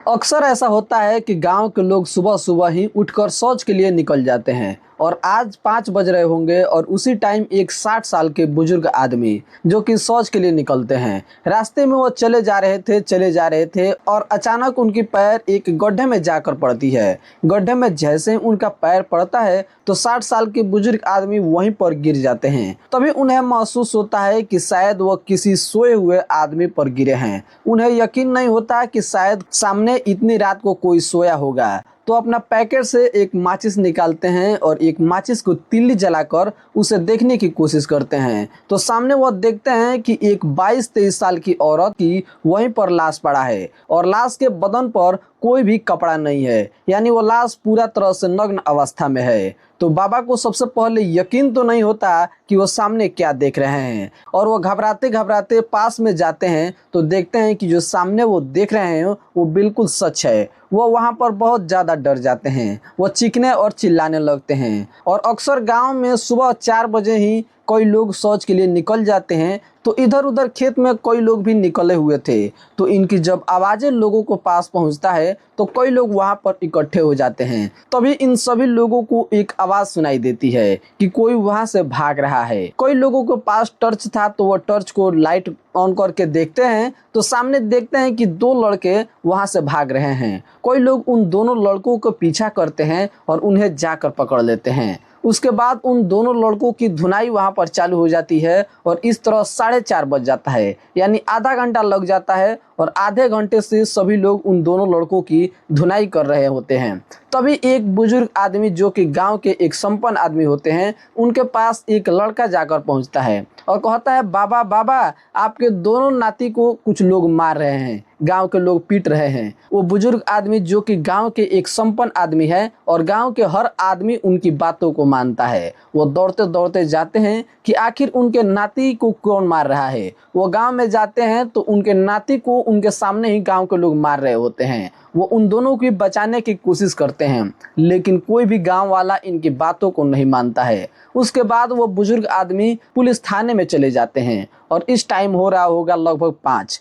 अक्सर ऐसा होता है कि गांव के लोग सुबह सुबह ही उठकर शौच के लिए निकल जाते हैं और आज 5 बज रहे होंगे और उसी टाइम एक 60 साल के बुजुर्ग आदमी जो कि शौच के लिए निकलते हैं। रास्ते में वो चले जा रहे थे और अचानक उनकी पैर एक गड्ढे में जाकर पड़ती है। गड्ढे में जैसे ही उनका पैर पड़ता है तो 60 साल के बुजुर्ग आदमी वहीं पर गिर जाते हैं। तभी उन्हें महसूस होता है कि शायद वो किसी सोए हुए आदमी पर गिरे हैं। उन्हें यकीन नहीं होता कि शायद सामने इतनी रात को कोई सोया होगा। तो अपना पैकेट से एक माचिस निकालते हैं और एक माचिस को तिल्ली जलाकर उसे देखने की कोशिश करते हैं। तो सामने वो देखते हैं कि एक 22-23 साल की औरत की वहीं पर लाश पड़ा है और लाश के बदन पर कोई भी कपड़ा नहीं है, यानी वो लाश पूरा तरह से नग्न अवस्था में है। तो बाबा को सबसे पहले यकीन तो नहीं होता कि वो सामने क्या देख रहे हैं और वो घबराते घबराते पास में जाते हैं तो देखते हैं कि जो सामने वो देख रहे हैं वो बिल्कुल सच है। वो वहाँ पर बहुत ज़्यादा डर जाते हैं, वो चीखने और चिल्लाने लगते हैं। और अक्सर गांव में सुबह 4 बजे ही कई लोग शौच के लिए निकल जाते हैं, तो इधर उधर खेत में कई लोग भी निकले हुए थे। तो इनकी जब आवाज़ें लोगों को पास पहुंचता है तो कई लोग वहां पर इकट्ठे हो जाते हैं। तभी इन सभी लोगों को एक आवाज़ सुनाई देती है कि कोई वहां से भाग रहा है। कई लोगों के पास टर्च था तो वो टर्च को लाइट ऑन करके देखते हैं तो सामने देखते हैं कि 2 लड़के वहां से भाग रहे हैं। कई लोग उन दोनों लड़कों को पीछा करते हैं और उन्हें जाकर पकड़ लेते हैं। उसके बाद उन दोनों लड़कों की धुनाई वहां पर चालू हो जाती है और इस तरह 4:30 बज जाता है, यानी आधा घंटा लग जाता है और आधे घंटे से सभी लोग उन दोनों लड़कों की धुनाई कर रहे होते हैं। तभी एक बुजुर्ग आदमी जो कि गांव के एक संपन्न आदमी होते हैं, उनके पास एक लड़का जाकर पहुंचता है और कहता है, बाबा बाबा आपके दोनों नाती को कुछ लोग मार रहे हैं, गांव के लोग पीट रहे हैं। वो बुजुर्ग आदमी जो कि गांव के एक संपन्न आदमी है और गांव के हर आदमी उनकी बातों को मानता है। वो दौड़ते दौड़ते जाते हैं कि आखिर उनके नाती को कौन मार रहा है। वो गांव में जाते हैं तो उनके नाती को उनके सामने ही गांव के लोग मार रहे होते हैं। वो उन दोनों की बचाने की कोशिश करते हैं लेकिन कोई भी गांव वाला इनकी बातों को नहीं मानता है। उसके बाद वो बुजुर्ग आदमी पुलिस थाने में चले जाते हैं और इस टाइम हो रहा होगा लगभग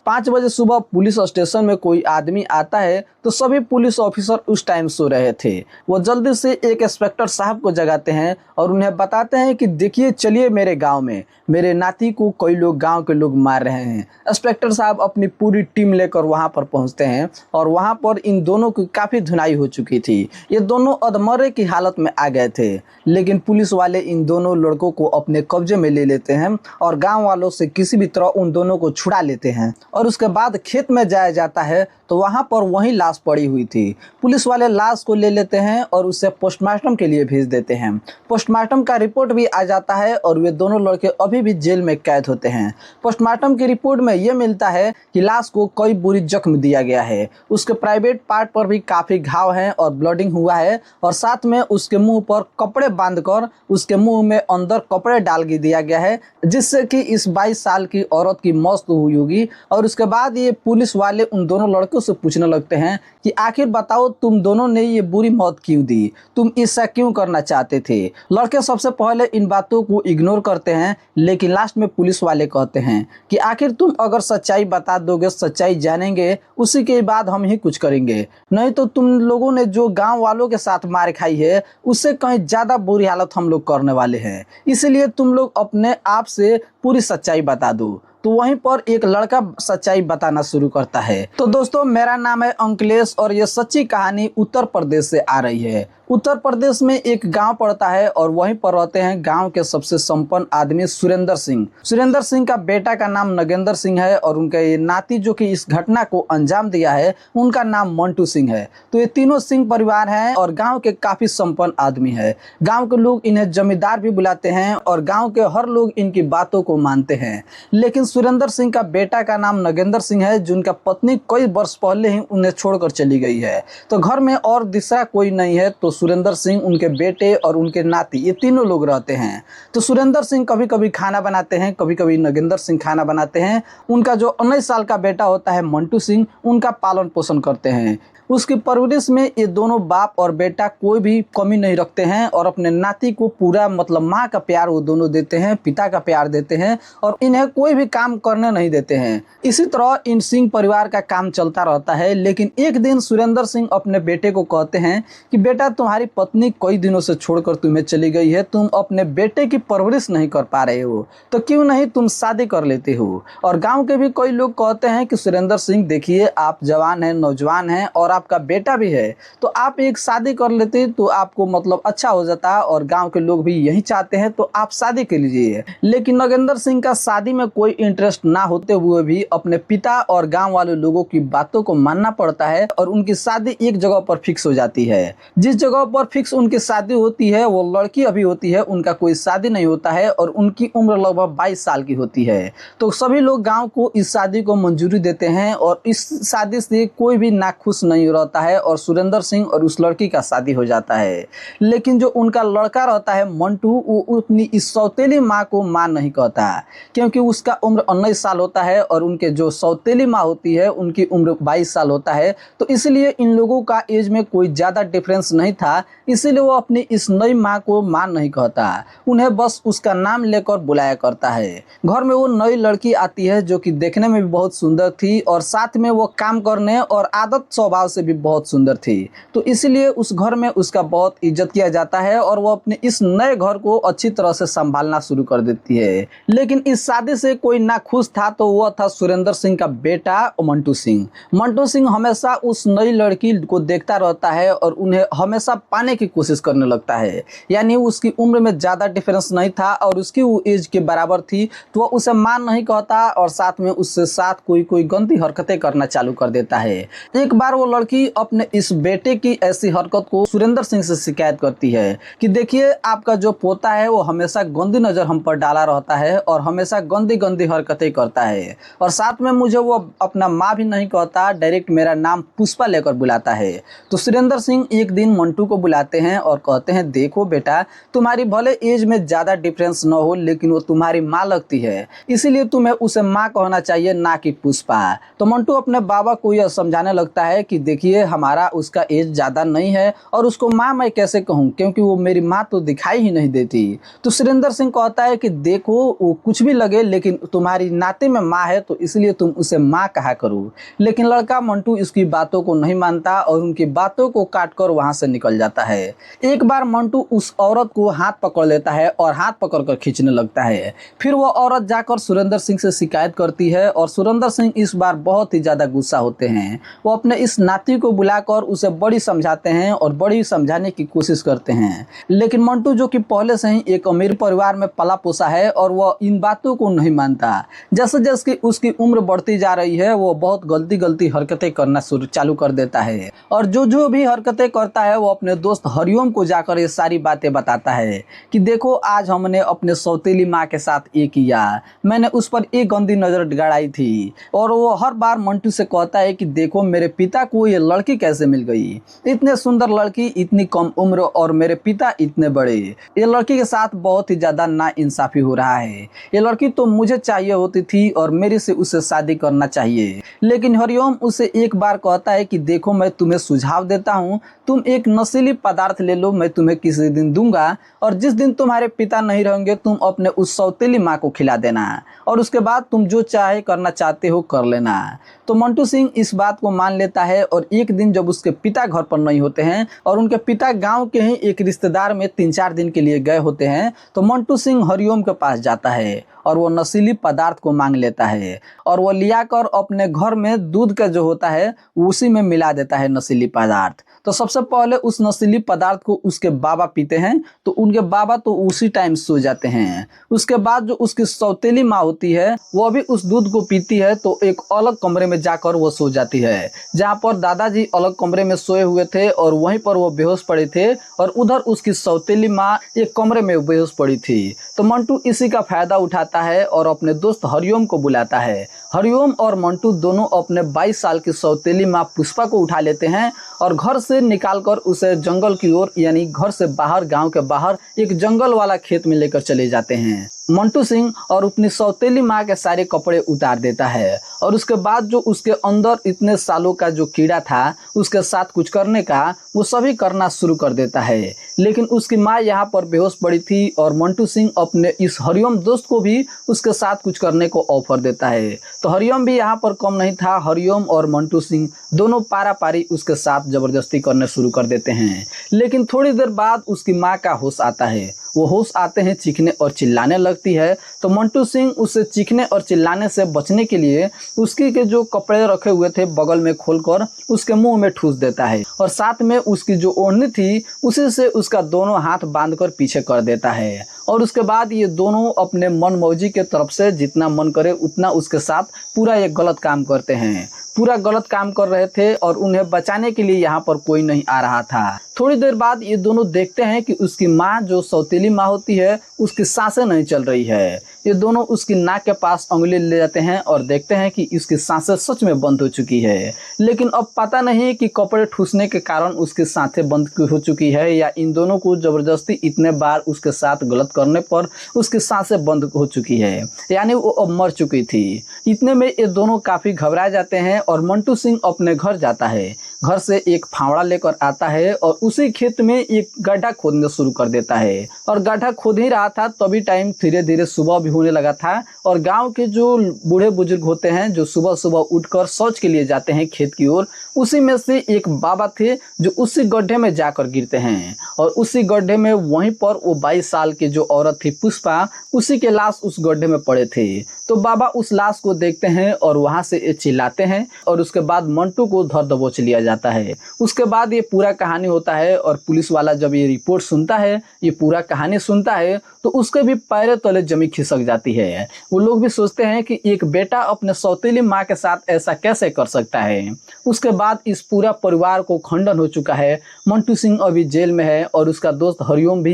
5 बजे सुबह। पुलिस स्टेशन में कोई आदमी आता है तो सभी पुलिस ऑफिसर उस टाइम सो रहे थे। वो जल्दी से एक इंस्पेक्टर साहब को जगाते हैं और उन्हें बताते हैं कि देखिए चलिए मेरे गांव में मेरे नाती को कई लोग गांव के लोग मार रहे हैं। इंस्पेक्टर साहब अपनी पूरी टीम लेकर वहां पर पहुंचते हैं और वहां पर इन दोनों की काफ़ी धुनाई हो चुकी थी। ये दोनों अधमरे की हालत में आ गए थे, लेकिन पुलिस वाले इन दोनों लड़कों को अपने कब्जे में ले लेते हैं और गाँव वालों से किसी भी तरह उन दोनों को छुड़ा लेते हैं। और उसके बाद खेत में जाया जाता है तो वहां पर वही लाश पड़ी हुई थी। पुलिस वाले लाश को ले लेते हैं और उसे पोस्टमार्टम के लिए भेज देते हैं। पोस्टमार्टम का रिपोर्ट भी आ जाता है और वे दोनों लड़के अभी भी जेल में कैद होते हैं। पोस्टमार्टम की रिपोर्ट में यह मिलता है कि लाश को कई बुरी जख्म दिया गया है। उसके प्राइवेट पार्ट पर भी काफ़ी घाव हैं और ब्लडिंग हुआ है और साथ में उसके मुंह पर कपड़े बांधकर उसके मुंह में अंदर कपड़े डाल दिया गया है, जिससे कि इस 22 साल की औरत की मौत हुई होगी। और उसके बाद ये पुलिस वाले उन दोनों लड़कों से पूछने लगते हैं कि आखिर बताओ तुम दोनों ने ये बुरी मौत क्यों दी, तुम ऐसा क्यों करना चाहते थे। लड़के सबसे पहले इन बातों को इग्नोर करते हैं, लेकिन लास्ट में पुलिस वाले कहते हैं कि आखिर तुम अगर सच्चाई बता दोगे, सच्चाई जानेंगे, उसी के बाद हम ही कुछ करेंगे, नहीं तो तुम लोगों ने जो गाँव वालों के साथ मार खाई है उससे कहीं ज़्यादा बुरी हालत हम लोग करने वाले हैं, इसलिए तुम लोग अपने आप से पूरी सच्चाई बता दो। तो वहीं पर एक लड़का सच्चाई बताना शुरू करता है। तो दोस्तों मेरा नाम है अंकलेश और ये सच्ची कहानी उत्तर प्रदेश से आ रही है। उत्तर प्रदेश में एक गांव पड़ता है और वहीं पर रहते हैं गांव के सबसे संपन्न आदमी सुरेंद्र सिंह। सुरेंद्र सिंह का बेटा का नाम नगेंद्र सिंह है और उनके ये नाती जो कि इस घटना को अंजाम दिया है उनका नाम मंटू सिंह है। तो ये तीनों सिंह परिवार हैं और गांव के काफी संपन्न आदमी है। गांव के लोग इन्हें जमींदार भी बुलाते हैं और गांव के हर लोग इनकी बातों को मानते हैं। लेकिन सुरेंद्र सिंह का बेटा का नाम नगेंद्र सिंह है, जिनका पत्नी कई वर्ष पहले ही उन्हें छोड़कर चली गई है। तो घर में और दूसरा कोई नहीं है, तो सुरेंद्र सिंह, उनके बेटे और उनके नाती, ये तीनों लोग रहते हैं। तो सुरेंद्र सिंह कभी कभी खाना बनाते हैं, कभी कभी नगेंद्र सिंह खाना बनाते हैं। उनका जो 19 साल का बेटा होता है मंटू सिंह, उनका पालन पोषण करते हैं। उसकी परवरिश में ये दोनों बाप और बेटा कोई भी कमी नहीं रखते हैं और अपने नाती को पूरा मतलब माँ का प्यार वो दोनों देते हैं, पिता का प्यार देते हैं और इन्हें कोई भी काम करने नहीं देते हैं। इसी तरह इन सिंह परिवार का काम चलता रहता है। लेकिन एक दिन सुरेंद्र सिंह अपने बेटे को कहते हैं कि बेटा, तुम्हारी पत्नी कई दिनों से छोड़कर तुम्हें चली गई है, तुम अपने बेटे की परवरिश नहीं कर पा रहे हो, तो क्यों नहीं तुम शादी कर लेते हो। और गांव के भी कई लोग कहते हैं कि सुरेंद्र सिंह, देखिए आप जवान हैं, नौजवान हैं और आपका बेटा भी है, तो आप एक शादी कर लेते तो आपको मतलब अच्छा हो जाता, और गांव के लोग भी यही चाहते हैं, तो आप शादी कर लीजिए। लेकिन नगेंद्र सिंह का शादी में कोई इंटरेस्ट ना होते हुए भी अपने पिता और गांव वाले लोगों की बातों को मानना पड़ता है और उनकी शादी एक जगह पर फिक्स हो जाती है। जिस जगह पर फिक्स उनकी शादी होती है वो लड़की अभी होती है, उनका कोई शादी नहीं होता है और उनकी उम्र लगभग 22 साल की होती है। तो सभी लोग गांव को इस शादी को मंजूरी देते हैं और इस शादी से कोई भी नाखुश नहीं रहता है और सुरेंद्र सिंह और उस लड़की का शादी हो जाता है। लेकिन जो उनका लड़का रहता है मंटू, वो उतनी इस सौतेली माँ को माँ नहीं कहता, क्योंकि उसका उम्र 19 साल होता है और उनके जो सौतेली माँ होती है उनकी उम्र 22 साल होता है। तो इसलिए इन लोगों का एज में कोई ज़्यादा डिफरेंस नहीं था, इसीलिए वो अपनी इस नई माँ को माँ नहीं कहता, उन्हें बस उसका नाम लेकर बुलाया करता है। घर में वो नई लड़की आती है जो कि देखने में भी बहुत सुंदर थी और साथ में वो काम करने और आदत स्वभाव से भी बहुत सुंदर थी। तो इसलिए उस घर में उसका बहुत इज्जत किया जाता है और वो अपने इस नए घर को अच्छी तरह से संभालना शुरू कर देती है। लेकिन इस शादी से कोई ना खुश था, तो वो था सुरेंद्र सिंह का बेटा मंटू सिंह। मंटू सिंह हमेशा उस नई लड़की को देखता रहता है और उन्हें हमेशा पाने की कोशिश करने लगता है। यानी उसकी उम्र में ज़्यादा डिफरेंस नहीं था और उसकी वो एज के बराबर थी, तो वह उसे मान नहीं कहता और साथ में उससे साथ कोई गंदी हरकतें करना चालू कर देता है। एक बार वो लड़की अपने इस बेटे की ऐसी हरकत को सुरेंद्र सिंह से शिकायत करती है कि देखिए, आपका जो पोता है वो हमेशा गंदी नज़र हम पर डाला रहता है और हमेशा गंदी गंदी हरकतें करता है और साथ में मुझे वो अपना माँ भी नहीं कहता, डायरेक्ट मेरा नाम पुष्पा लेकर बुलाता है। तो सुरेंद्र सिंह एक दिन मंटू को बुलाते हैं और कहते हैं, देखो बेटा, तुम्हारी भले एज में ज़्यादा डिफरेंस न हो लेकिन वो तुम्हारी माँ लगती है, इसीलिए तुम्हें उसे माँ कहना चाहिए, ना कि पुष्पा। तो मंटू अपने बाबा को यह समझाने लगता है कि देखिए, हमारा उसका एज ज़्यादा नहीं है और उसको माँ मैं कैसे कहूँ, क्योंकि वो मेरी माँ तो दिखाई ही नहीं देती। तो सुरेंद्र सिंह कहता है कि देखो, वो कुछ भी लगे लेकिन तुम्हारी नाते में माँ है, तो इसलिए तुम उसे माँ कहा करो। लेकिन लड़का मंटू इसकी बातों को नहीं मानता और उनकी बातों को काट कर वहाँ से निकल जाता है। एक बार मंटू उस औरत को हाथ पकड़ लेता है और हाथ पकड़कर खींचने लगता है। फिर वो औरत जाकर सुरेंद्र सिंह से शिकायत करती है और सुरेंद्र सिंह इस बार बहुत ही ज़्यादा गुस्सा होते हैं। वो अपने इस नाती को बुलाकर उसे बड़ी समझाते हैं और बड़ी समझाने की कोशिश करते हैं। लेकिन मंटू, जो कि पहले से ही एक अमीर परिवार में पला पोसा है, और वह इन बातों को नहीं मानता। जैसे जैसे उसकी उम्र बढ़ती जा रही है, वो बहुत गलती हरकतें करना चालू कर देता है और जो भी हरकतें करता है वो अपने दोस्त हरिओम को जाकर ये सारी बातें बताता है कि देखो, आज हमने अपने सौतेली माँ के साथ ये किया, मैंने उस पर एक गंदी नज़र गड़ाई थी। और वो हर बार मंटू से कहता है कि देखो, मेरे पिता को ये लड़की कैसे मिल गई, इतने सुंदर लड़की, इतनी कम उम्र और मेरे पिता इतने बड़े, ये लड़की के साथ बहुत ही ज़्यादा नाइंसाफ़ी हो रहा है। ये लड़की तो मुझे चाहिए होती थी और मेरे से उससे शादी करना चाहिए। लेकिन हरिओम उसे एक बार कहता है कि देखो, मैं तुम्हें सुझाव देता हूँ, तुम एक नशीली पदार्थ ले लो, मैं तुम्हें किसी दिन दूंगा और जिस दिन तुम्हारे पिता नहीं रहेंगे तुम अपने उस सौतेली माँ को खिला देना और उसके बाद तुम जो चाहे करना चाहते हो कर लेना। तो मंटू सिंह इस बात को मान लेता है और एक दिन जब उसके पिता घर पर नहीं होते हैं और उनके पिता गांव के ही एक रिश्तेदार में 3-4 दिन के लिए गए होते हैं, तो मंटू सिंह हरिओम के पास जाता है और वो नशीली पदार्थ को मांग लेता है और वो लिया कर अपने घर में दूध का जो होता है उसी में मिला देता है नशीली पदार्थ। तो सबसे पहले उस नशीली पदार्थ को उसके बाबा पीते हैं, तो उनके बाबा तो उसी टाइम सो जाते हैं। उसके बाद जो उसकी सौतेली माँ होती है वो भी उस दूध को पीती है, तो एक अलग कमरे में जाकर वो सो जाती है, जहाँ पर दादाजी अलग कमरे में सोए हुए थे और वहीं पर वो बेहोश पड़े थे और उधर उसकी सौतेली माँ एक कमरे में बेहोश पड़ी थी। तो मंटू इसी का फायदा उठाता है और अपने दोस्त हरिओम को बुलाता है हरिओम और मंटू दोनों अपने 22 साल की सौतेली माँ पुष्पा को उठा लेते हैं और घर से निकालकर उसे जंगल की ओर, यानी घर से बाहर, गांव के बाहर एक जंगल वाला खेत में लेकर चले जाते हैं। मंटू सिंह और अपनी सौतेली माँ के सारे कपड़े उतार देता है और उसके बाद जो उसके अंदर इतने सालों का जो कीड़ा था उसके साथ कुछ करने का, वो सभी करना शुरू कर देता है। लेकिन उसकी माँ यहाँ पर बेहोश पड़ी थी और मंटू सिंह अपने इस हरिओम दोस्त को भी उसके साथ कुछ करने को ऑफर देता है। तो हरिओम भी यहाँ पर कम नहीं था। हरिओम और मंटू सिंह दोनों पारा पारी उसके साथ जबरदस्ती करने शुरू कर देते हैं। लेकिन थोड़ी देर बाद उसकी माँ का होश आता है। वो होश आते हैं, चीखने और चिल्लाने लगती है। तो मंटू सिंह उसे चीखने और चिल्लाने से बचने के लिए उसकी के जो कपड़े रखे हुए थे बगल में खोलकर उसके मुंह में ठूस देता है और साथ में उसकी जो ओढ़नी थी उसी से उसका दोनों हाथ बांधकर पीछे कर देता है। और उसके बाद ये दोनों अपने मन मौजी के तरफ से जितना मन करे उतना उसके साथ पूरा एक गलत काम करते हैं। पूरा गलत काम कर रहे थे और उन्हें बचाने के लिए यहाँ पर कोई नहीं आ रहा था। थोड़ी देर बाद ये दोनों देखते हैं कि उसकी माँ, जो सौतेली माँ होती है, उसकी सांसें नहीं चल रही है। ये दोनों उसकी नाक के पास उंगली ले जाते हैं और देखते हैं कि उसकी सांसें सच में बंद हो चुकी है। लेकिन अब पता नहीं कि कपड़े ठूसने के कारण उसकी सांसें बंद हो चुकी है या इन दोनों को जबरदस्ती इतने बार उसके साथ गलत करने पर उसकी सांसें बंद हो चुकी है, यानी वो अब मर चुकी थी। इतने में ये दोनों काफ़ी घबरा जाते हैं और मंटू सिंह अपने घर जाता है। घर से एक फावड़ा लेकर आता है और उसी खेत में एक गड्ढा खोदना शुरू कर देता है। और गड्ढा खोद ही रहा था तभी टाइम धीरे धीरे सुबह भी होने लगा था। और गांव के जो बूढ़े बुजुर्ग होते हैं जो सुबह सुबह उठकर शौच के लिए जाते हैं खेत की ओर, उसी में से एक बाबा थे जो उसी गड्ढे में जाकर गिरते हैं। और उसी गड्ढे में वहीं पर वो 22 साल की जो औरत थी पुष्पा, उसी के लाश उस गड्ढे में पड़े थे। तो बाबा उस लाश को देखते हैं और वहां से चिल्लाते हैं और उसके बाद मंटू को धर दबोच लिया जाता है। उसके बाद ये पूरा कहानी होता है और पुलिस वाला जब ये रिपोर्ट सुनता है, ये पूरा कहानी सुनता है, तो उसके भी पैरों तले जमीन खिसक जाती है। वो लोग भी सोचते हैं कि एक बेटा अपने सौतेली माँ के साथ ऐसा कैसे कर सकता है। उसके बाद इस पूरा परिवार को खंडन हो चुका है। मंटू सिंह अभी जेल में है और उसका दोस्त हरिओम भी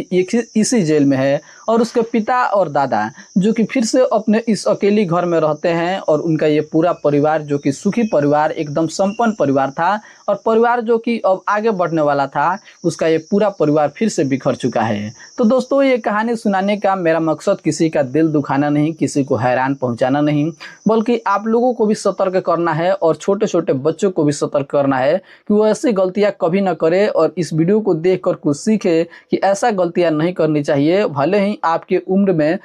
इसी जेल में है। और उसके पिता और दादा जो कि फिर से अपने इस अकेली घर में रहते हैं और उनका ये पूरा परिवार जो कि सुखी परिवार, एकदम संपन्न परिवार था और परिवार जो कि अब आगे बढ़ने वाला था, उसका ये पूरा परिवार फिर से बिखर चुका है। तो दोस्तों, ये कहानी सुनाने का मेरा मकसद किसी का दिल दुखाना नहीं, किसी को हैरान पहुंचाना नहीं, बल्कि आप लोगों को भी सतर्क करना है और छोटे छोटे बच्चों को भी सतर्क करना है कि वो ऐसी गलतियां कभी ना करे और इस वीडियो को देखकर कुछ सीखे कि ऐसा गलतियां नहीं करनी चाहिए। भले ही आपके उम्र में